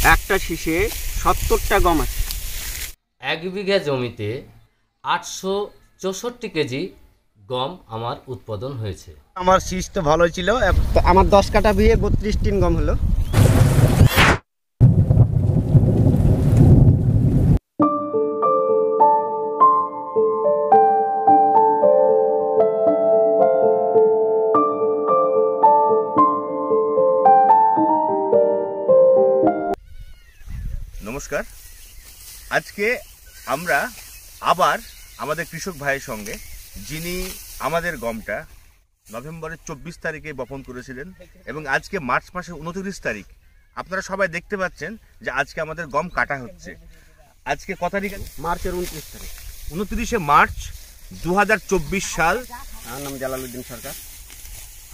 একটা শীষে 70টা গম আছে। 1 বিঘা জমিতে 864 কেজি গম আমার উৎপাদন হয়েছে। আমার শীষ তো ভালো ছিল। আমার 10 কাঠা বিয়ে 32 টিন গম হলো। নমস্কার। আজকে আমরা আবার আমাদের কৃষক ভাইয়ের সঙ্গে, যিনি আমাদের গমটা নভেম্বরের 24 তারিখে বপন করেছিলেন এবং আজকে মার্চ মাসের 29 তারিখ। আপনারা সবাই দেখতে পাচ্ছেন যে আজকে আমাদের গম কাটা হচ্ছে। আজকে কত তারিখ? মার্চের 29 তারিখ। 29শে মার্চ 2024 সাল। আমার নাম জালালউদ্দিন সরকার।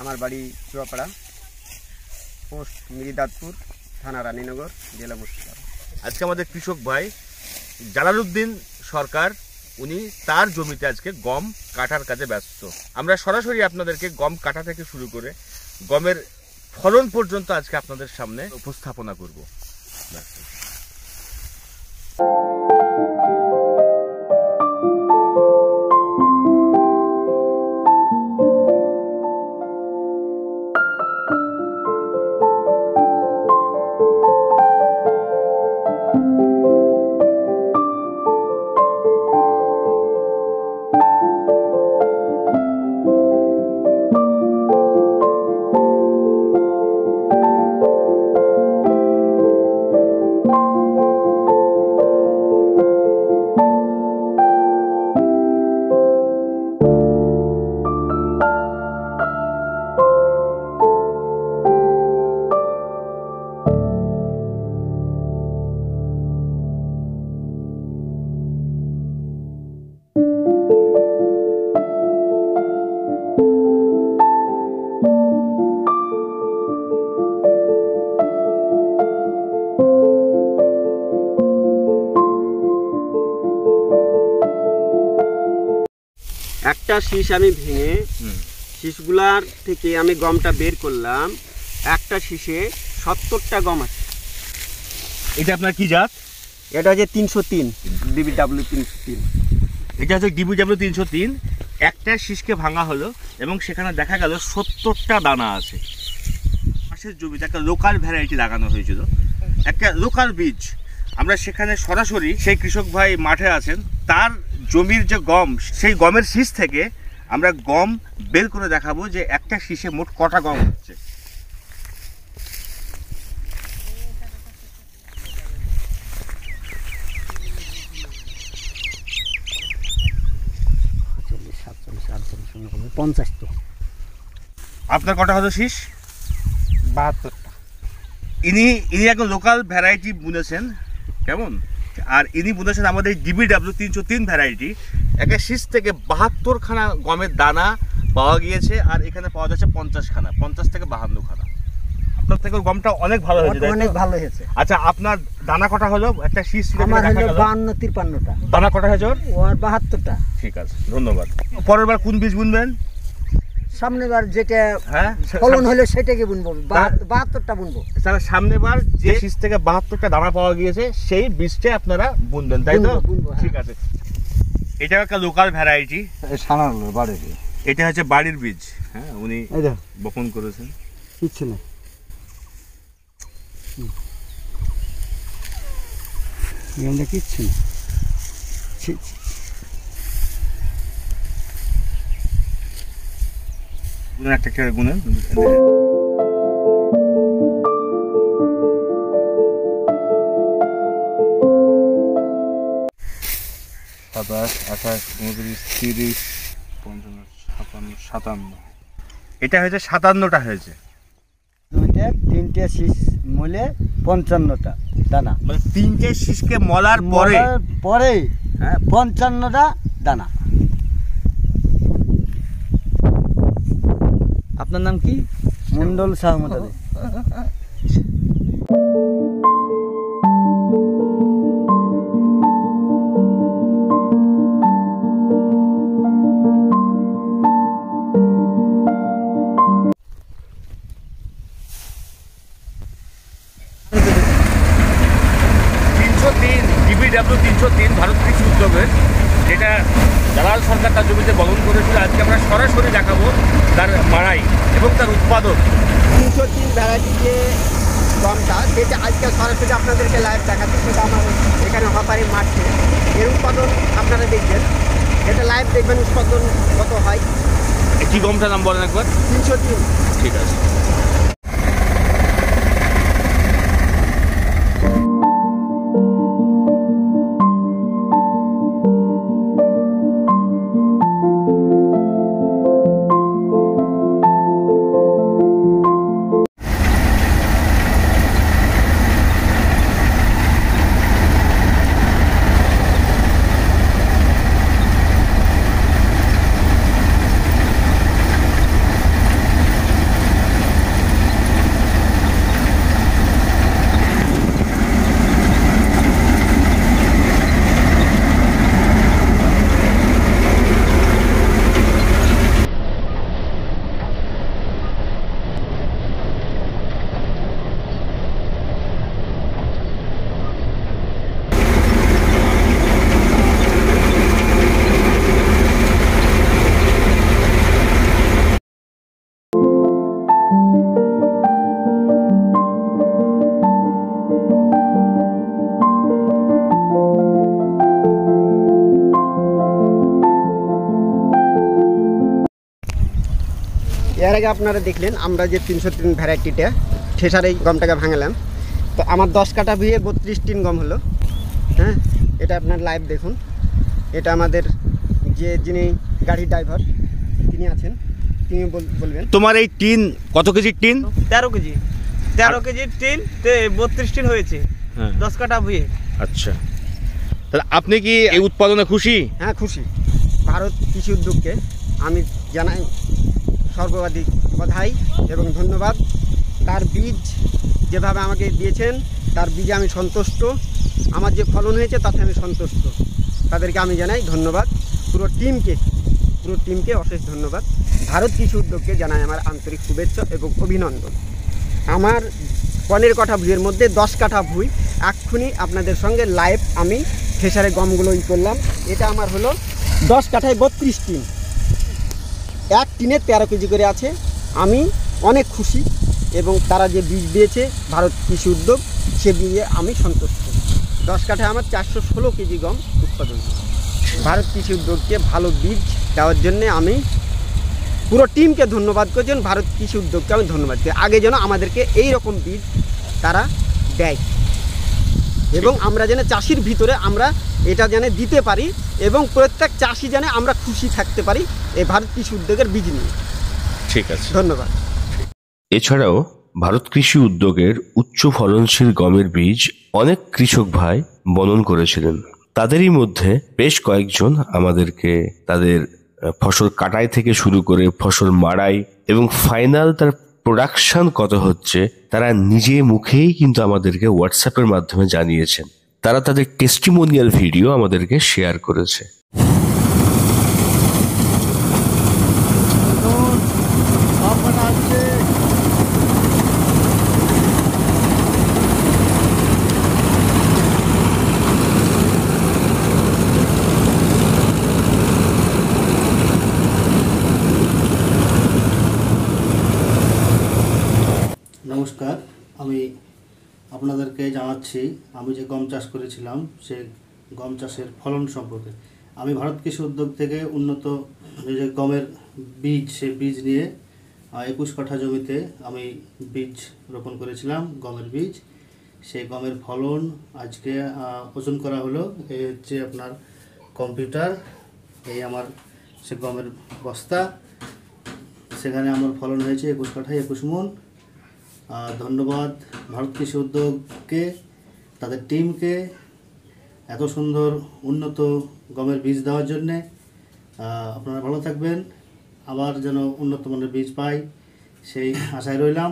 আমার বাড়ি চুয়াপাড়া, পোস্ট মিরিদাতপুর, থানা রানীনগর, জেলা মুর্শিদাবাদ। আজকে আমাদের কৃষক ভাই জালালউদ্দিন সরকার, উনি তার জমিতে আজকে গম কাটার কাজে ব্যস্ত। আমরা সরাসরি আপনাদেরকে গম কাটা থেকে শুরু করে গমের ফলন পর্যন্ত আজকে আপনাদের সামনে উপস্থাপনা করব। একটা শীষ আমি ভেঙে শীষগুলার থেকে আমি গমটা বের করলাম। একটা শীষে 70টা গম আছে। এটা আপনার কি জাত? এটা হচ্ছে 303, DBW 303। এটা হচ্ছে DBW 303। একটা শীষকে ভাঙা হলো এবং সেখানে দেখা গেল 70টা দানা আছে। পাশের জমিতে একটা লোকাল ভ্যারাইটি লাগানো হয়েছিল, একটা লোকাল বীজ। আমরা সেখানে সরাসরি সেই কৃষক ভাই মাঠে আছেন, তার জমির যে গম, সেই গমের শীষ থেকে আমরা গম বের করে দেখাবো যে একটা শীষে মোট কটা গম হচ্ছে। আপনার কটা হলো শীষ? 72টা। ইনি একজন লোকাল ভ্যারাইটি বুনেছেন, কেমন? আর ইনি বুনেছেন আমাদের DBW 303 ভ্যারাইটি। একটা শীষ থেকে 72 খানা গমের দানা পাওয়া গিয়েছে, আর এখানে পাওয়া যাচ্ছে 50 খানা, 50 থেকে 52 খানা। আপনার থেকে গমটা অনেক ভালো হয়েছে। অনেক ভালো হয়েছে। আচ্ছা, আপনার দানা কটা হলো? একটা শীষ আমার হলো 52-53টা। দানা কটা হয়েছে ওর? 72টা। ঠিক আছে, ধন্যবাদ। পরের বার কোন বীজ বুনবেন? সামনের বার যেটা ফলন হলো সেটাকে বুনবো, 72টা বুনবো। তাহলে সামনের বার যে শীষ থেকে 72টা দানা পাওয়া গিয়েছে সেই বীজটা আপনারা বুনবেন, তাই তো? ঠিক আছে। এটা একটা লোকাল ভ্যারাইটি, এটা হচ্ছে বাড়ির বীজ। হ্যাঁ, উনি বপন করেছেন। কিচ্ছু না, কিচ্ছু না। একটা করে গুনেন। 27, 28, 29, 30, 55, 56, 57। এটা হয়েছে 57টা হয়েছে। তিনটে শীষ মলে 55টা দানা, মানে তিনটে শীষকে মলার পরে হ্যাঁ 55টা দানা। আপনার নাম কি? মন্ডল শাহ মোতালে। DW303 ভারত কৃষি উদ্যোগের, যেটা দালাল সরকার তার জমিতে বপন করেছিল। আজকে আমরা সরাসরি দেখাবো তার মাড়াই এবং তার উৎপাদন। 303 ভ্যারাইটি যে গমটা, সেটা আজকে সরাসরি আপনাদেরকে লাইভ দেখাচ্ছি। সেটা আমার এখানে হপারি মাঠে, এর উৎপাদন আপনারা দেখবেন, এটা লাইভ দেখবেন উৎপাদন কত হয়। কি গমটার নাম বলেন একবার? 303। ঠিক আছে। এর আগে আপনারা দেখলেন আমরা যে 303 ভ্যারাইটিটা ঠেসার এই গমটাকে ভাঙালাম। তো আমার 10 কাঠা ভুঁইয়ে 32 টিন গম হলো। হ্যাঁ, এটা আপনার লাইভ দেখুন। এটা আমাদের যিনি গাড়ির ড্রাইভার তিনি আছেন, তিনি বলবেন। তোমার এই টিন কত কেজির টিন? 13 কেজি, 13 কেজির টিন 32 টিন হয়েছে 10 কাঠা ভুঁইয়ে। আচ্ছা, তাহলে আপনি কি এই উৎপাদনে খুশি? হ্যাঁ, খুশি। ভারত কৃষি উদ্যোগকে আমি জানাই সর্বাধিক বধাই এবং ধন্যবাদ। তার বীজ যেভাবে আমাকে দিয়েছেন, তার বীজে আমি সন্তুষ্ট। আমার যে ফলন হয়েছে তাতে আমি সন্তুষ্ট। তাদেরকে আমি জানাই ধন্যবাদ। পুরো টিমকে অশেষ ধন্যবাদ। ভারত কৃষি উদ্যোগকে জানাই আমার আন্তরিক শুভেচ্ছা এবং অভিনন্দন। আমার 15 কাঠা ভুঁইয়ের মধ্যে 10 কাঠা ভুঁই এক্ষুনি আপনাদের সঙ্গে লাইভ আমি ঠেসারে গমগুলো করলাম। এটা আমার হলো 10 কাঠায় 32 টিন, এক টিনে 13 কেজি করে আছে। আমি অনেক খুশি এবং তারা যে বীজ দিয়েছে ভারত কৃষি উদ্যোগ, সে বীজে আমি সন্তুষ্ট। 10 কাঠায় আমার 416 কেজি গম উৎপাদন। ভারত কৃষি উদ্যোগকে ভালো বীজ দেওয়ার জন্যে আমি পুরো টিমকে ধন্যবাদ করছি। ভারত কৃষি উদ্যোগকে আমি ধন্যবাদ করি। আগে যেন আমাদেরকে এই রকম বীজ তারা দেয় এবং আমরা যেন চাষির ভিতরে আমরা এটা যেন দিতে পারি এবং প্রত্যেক চাষি যেন আমরা খুশি থাকতে পারি এই ভারত কৃষি উদ্যোগের বীজ নিয়ে। ঠিক আছে, ধন্যবাদ। এছাড়াও ভারত কৃষি উদ্যোগের উচ্চ ফলনশীল গমের বীজ অনেক কৃষক ভাই বনন করেছিলেন। তাদেরই মধ্যে বেশ কয়েকজন আমাদেরকে তাদের ফসল কাটাই থেকে শুরু করে ফসল মাড়াই এবং ফাইনাল তার প্রোডাকশন কত হচ্ছে তারা নিজে মুখেই কিন্তু আমাদেরকে হোয়াটসঅ্যাপের মাধ্যমে জানিয়েছেন। তারা তাদের টেস্টিমোনিয়াল ভিডিও আমাদেরকে শেয়ার করেছে। নমস্কার, আমি আপনাদেরকে জানাচ্ছি আমি যে গম চাষ করেছিলাম সেই গম চাষের ফলন সম্পর্কে। আমি ভারত কৃষি উদ্যোগ থেকে উন্নত যে গমের বীজ, সেই বীজ নিয়ে 21 কাঠা জমিতে আমি বীজ রোপণ করেছিলাম, গমের বীজ। সেই গমের ফলন আজকে ওজন করা হলো। এই হচ্ছে আপনার কম্পিউটার, এই আমার সে গমের বস্তা, সেখানে আমার ফলন হয়েছে 21 কাঠায় 21 মণ। ধন্যবাদ ভারত কৃষি উদ্যোগকে, তাদের টিমকে এত সুন্দর উন্নত গমের বীজ দেওয়ার জন্যে। আপনারা ভালো থাকবেন, আবার যেন উন্নত মানের বীজ পাই সেই আশায় রইলাম।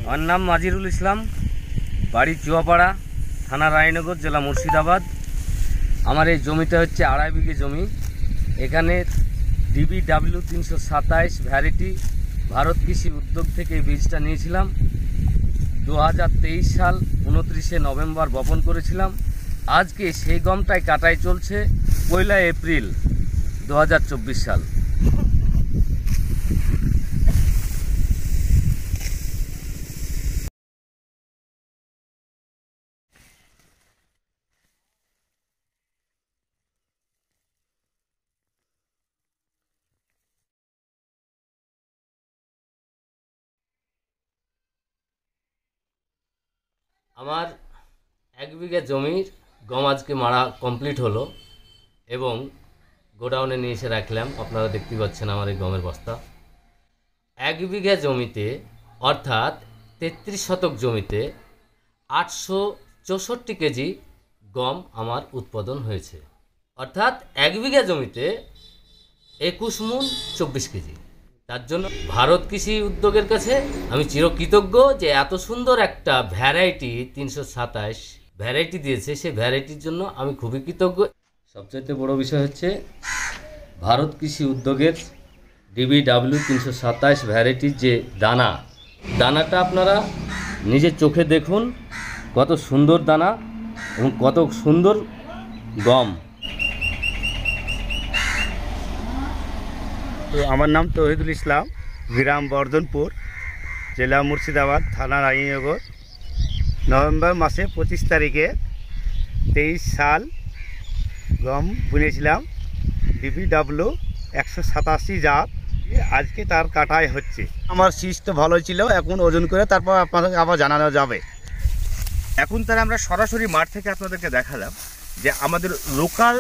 আমার নাম মাজিরুল ইসলাম, বাড়ি চুয়াপাড়া, থানা রায়নগর, জেলা মুর্শিদাবাদ। আমার এই জমিটা হচ্ছে 2.5 বিঘে জমি। এখানে DBW327 ভ্যারাইটি ভারত কৃষি উদ্যোগ থেকে এই বীজটা নিয়েছিলাম। 2023 সাল 29শে নভেম্বর বপন করেছিলাম। আজকে সেই গমটাই কাটাই চলছে 1 এপ্রিল 2024 সাল। আমার 1 বিঘা জমির গম আজকে মারা কমপ্লিট হলো এবং গোডাউনে নিয়ে এসে রাখলাম। আপনারা দেখতে পাচ্ছেন আমার এই গমের বস্তা। 1 বিঘা জমিতে অর্থাৎ 33 শতক জমিতে 864 কেজি গম আমার উৎপাদন হয়েছে। অর্থাৎ 1 বিঘা জমিতে 21 মণ 24 কেজি। তার জন্য ভারত কৃষি উদ্যোগের কাছে আমি চিরকৃতজ্ঞ যে এত সুন্দর একটা ভ্যারাইটি 327 ভ্যারাইটি দিয়েছে। সেই ভ্যারাইটির জন্য আমি খুবই কৃতজ্ঞ। সবচেয়ে বড় বিষয় হচ্ছে ভারত কৃষি উদ্যোগের DBW 327 ভ্যারাইটির যে দানাটা আপনারা নিজের চোখে দেখুন, কত সুন্দর দানা এবং কত সুন্দর গম। তো আমার নাম তৌহিদুল ইসলাম, গ্রাম বর্ধনপুর, জেলা মুর্শিদাবাদ, থানা রানীনগর। নভেম্বর মাসে 25 তারিখে 23 সাল গম বুনেছিলাম DBW 187 জাত। আজকে তার কাটাই হচ্ছে। আমার শীষ তো ভালো ছিল, এখন ওজন করে তারপর আপনাদের আবার জানানো যাবে। এখন তারা আমরা সরাসরি মাঠ থেকে আপনাদেরকে দেখালাম যে আমাদের লোকাল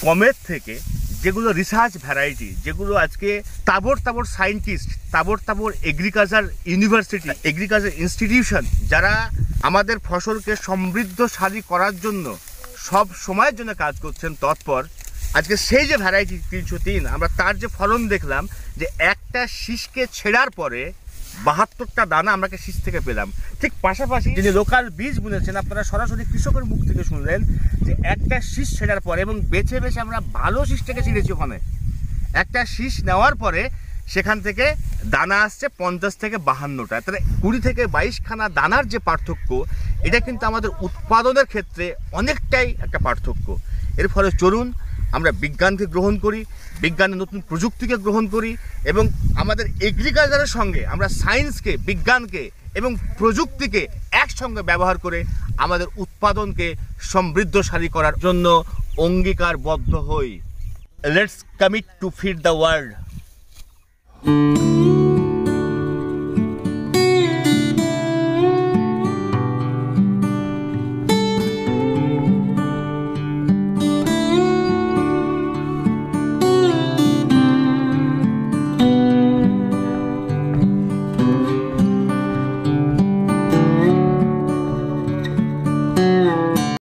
গমের থেকে যেগুলো রিসার্চ ভ্যারাইটি, যেগুলো আজকে তাবড় সায়েন্টিস্ট, তাবড় এগ্রিকালচার ইউনিভার্সিটি, এগ্রিকালচার ইনস্টিটিউশন যারা আমাদের ফসলকে সমৃদ্ধশালী করার জন্য সব সময়ের জন্য কাজ করছেন তৎপর, আজকে সেই যে ভ্যারাইটি 303 আমরা তার যে ফলন দেখলাম যে একটা শীষকে ছেড়ার পরে 72টা দানা আমরা শীষ থেকে পেলাম। ঠিক পাশাপাশি যিনি লোকাল বীজ বুনেছেন আপনারা সরাসরি কৃষকের মুখ থেকে শুনলেন যে একটা শীষ ছেড়ার পরে এবং বেছে বেছে আমরা ভালো শীষটাকে ছিঁড়েছি। ওখানে একটা শীষ নেওয়ার পরে সেখান থেকে দানা আসছে 50 থেকে 52টা, তাহলে 20 থেকে 22খানা দানার যে পার্থক্য, এটা কিন্তু আমাদের উৎপাদনের ক্ষেত্রে অনেকটাই একটা পার্থক্য। এর ফলে চলুন আমরা বিজ্ঞানকে গ্রহণ করি, বিজ্ঞানের নতুন প্রযুক্তিকে গ্রহণ করি এবং আমাদের এগ্রিকালচারের সঙ্গে আমরা সায়েন্সকে, বিজ্ঞানকে এবং প্রযুক্তিকে একসঙ্গে ব্যবহার করে আমাদের উৎপাদনকে সমৃদ্ধশালী করার জন্য অঙ্গীকারবদ্ধ হই। Let's commit to feed the world.